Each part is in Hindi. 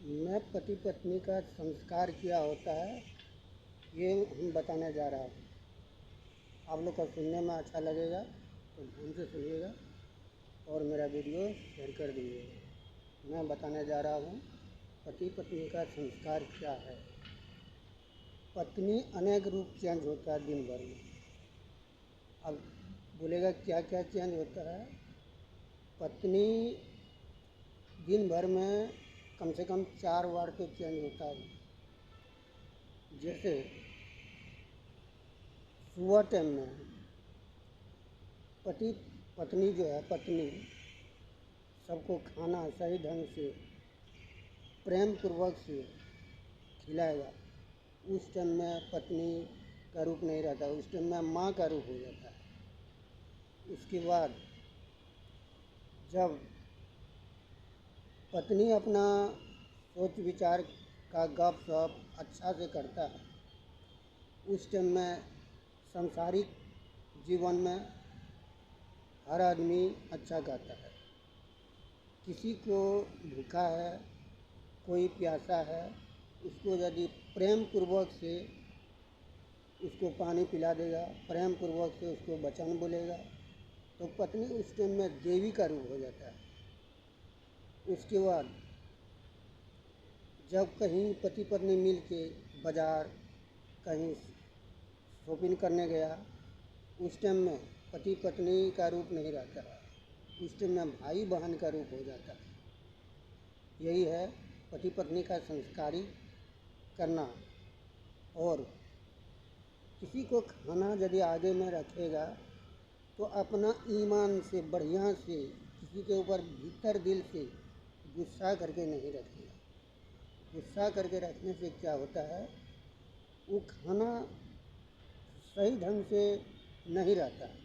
मैं पति पत्नी का संस्कार क्या होता है ये हम बताने जा रहा हूँ। आप लोग को सुनने में अच्छा लगेगा तो ध्यान से सुनिएगा और मेरा वीडियो शेयर कर दीजिएगा। मैं बताने जा रहा हूँ पति पत्नी का संस्कार क्या है। पत्नी अनेक रूप चेंज होता है दिन भर में। अब बोलेगा क्या क्या चेंज होता है। पत्नी दिन भर में कम से कम 4 बार तो चेंज होता है। जैसे सुबह टाइम में पति पत्नी जो है पत्नी सबको खाना सही ढंग से प्रेम पूर्वक से खिलाएगा। उस टाइम में पत्नी का रूप नहीं रहता, उस टाइम में माँ का रूप हो जाता है। उसके बाद जब पत्नी अपना सोच विचार का गप सप अच्छा से करता है, उस टाइम में सांसारिक जीवन में हर आदमी अच्छा गाता है। किसी को भूखा है, कोई प्यासा है, उसको यदि प्रेम पूर्वक से उसको पानी पिला देगा, प्रेम पूर्वक से उसको वचन बोलेगा, तो पत्नी उस टाइम में देवी का रूप हो जाता है। उसके बाद जब कहीं पति पत्नी मिल के बाज़ार कहीं शॉपिंग करने गया, उस टाइम में पति पत्नी का रूप नहीं रहता है, उस टाइम में भाई बहन का रूप हो जाता है। यही है पति पत्नी का संस्कारी करना। और किसी को खाना यदि आगे में रखेगा तो अपना ईमान से बढ़िया से किसी के ऊपर भीतर दिल से गुस्सा करके नहीं रखेगा। गुस्सा करके रखने से क्या होता है, वो खाना सही ढंग से नहीं रहता है,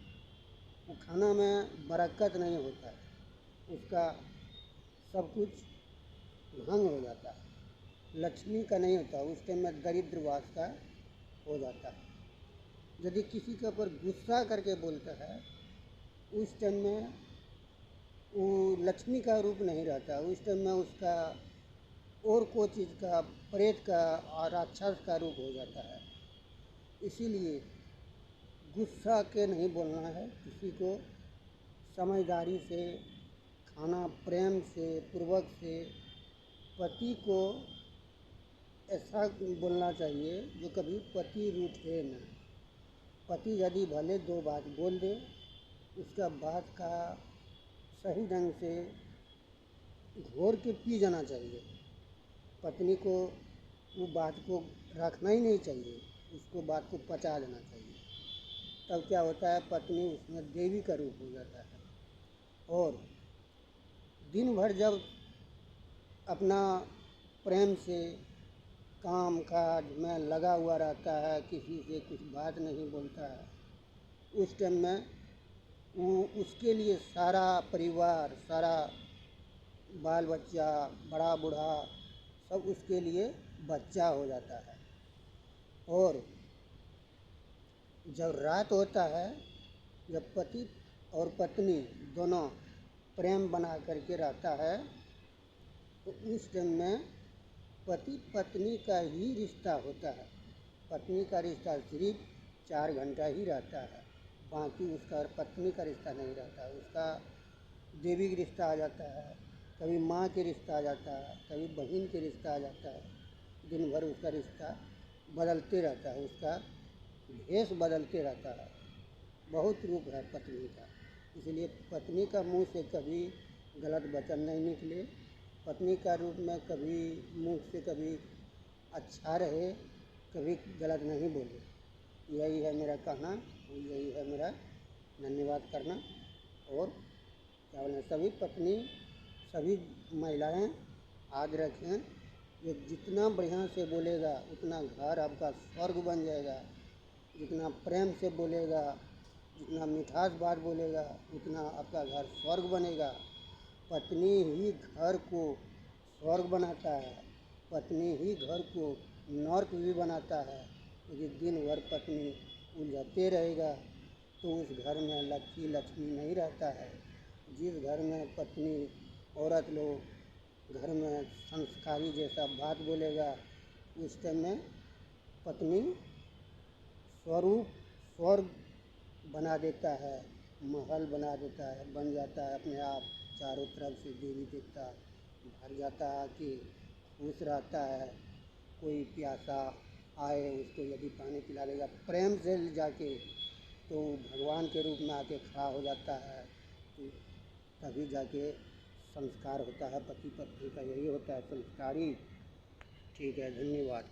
वो खाना में बरकत नहीं होता है, उसका सब कुछ भंग हो जाता है, लक्ष्मी का नहीं होता, उस टाइम में दरिद्रवास का हो जाता है। यदि किसी के ऊपर गुस्सा करके बोलता है, उस टाइम में वो लक्ष्मी का रूप नहीं रहता, उस टाइम में उसका और कोई चीज़ का, प्रेत का और राक्षस का रूप हो जाता है। इसीलिए गुस्सा के नहीं बोलना है, किसी को समझदारी से खाना प्रेम से पूर्वक से पति को ऐसा बोलना चाहिए जो कभी पति रूठे न। पति यदि भले 2 बात बोल दे, उसका बात का सही ढंग से घोर के पी जाना चाहिए। पत्नी को वो बात को रखना ही नहीं चाहिए, उसको बात को पचा देना चाहिए। तब क्या होता है, पत्नी उसमें देवी का रूप हो जाता है। और दिन भर जब अपना प्रेम से काम काज में लगा हुआ रहता है, किसी से कुछ बात नहीं बोलता है, उस टाइम में वो उसके लिए सारा परिवार, सारा बाल बच्चा, बड़ा बूढ़ा सब उसके लिए बच्चा हो जाता है। और जब रात होता है, जब पति और पत्नी दोनों प्रेम बना करके रहता है, तो उस टाइम में पति पत्नी का ही रिश्ता होता है। पत्नी का रिश्ता सिर्फ 4 घंटा ही रहता है, बाकी उसका पत्नी का रिश्ता नहीं रहता, उसका देवी का रिश्ता आ जाता है, कभी माँ के रिश्ता आ जाता है, कभी बहन के रिश्ता आ जाता है। दिन भर उसका रिश्ता बदलते रहता है, उसका भेष बदलते रहता है। बहुत रूप है पत्नी का, इसलिए पत्नी का मुंह से कभी गलत वचन नहीं निकले, पत्नी का रूप में कभी मुंह से कभी अच्छा रहे, कभी गलत नहीं बोले। यही है मेरा कहना, यही है मेरा धन्यवाद करना। और क्या बोले, सभी पत्नी सभी महिलाएं याद रखें, ये जितना बढ़िया से बोलेगा उतना घर आपका स्वर्ग बन जाएगा। जितना प्रेम से बोलेगा, जितना मिठास बात बोलेगा, उतना आपका घर स्वर्ग बनेगा। पत्नी ही घर को स्वर्ग बनाता है, पत्नी ही घर को नर्क भी बनाता है। यदि दिन भर पत्नी उलझते रहेगा तो उस घर में लक्ष्मी नहीं रहता है। जिस घर में पत्नी औरत लोग घर में संस्कारी जैसा बात बोलेगा, उस टाइम में पत्नी स्वरूप स्वर्ग बना देता है, महल बना देता है, बन जाता है अपने आप, चारों तरफ से देवी देवता भर जाता है कि खुश रहता है। कोई प्यासा आए उसको यदि पानी पिला देगा प्रेम से जाके, तो भगवान के रूप में आके खड़ा हो जाता है। तो तभी जाके संस्कार होता है पति पत्नी का, यही होता है संस्कारी। ठीक है, धन्यवाद।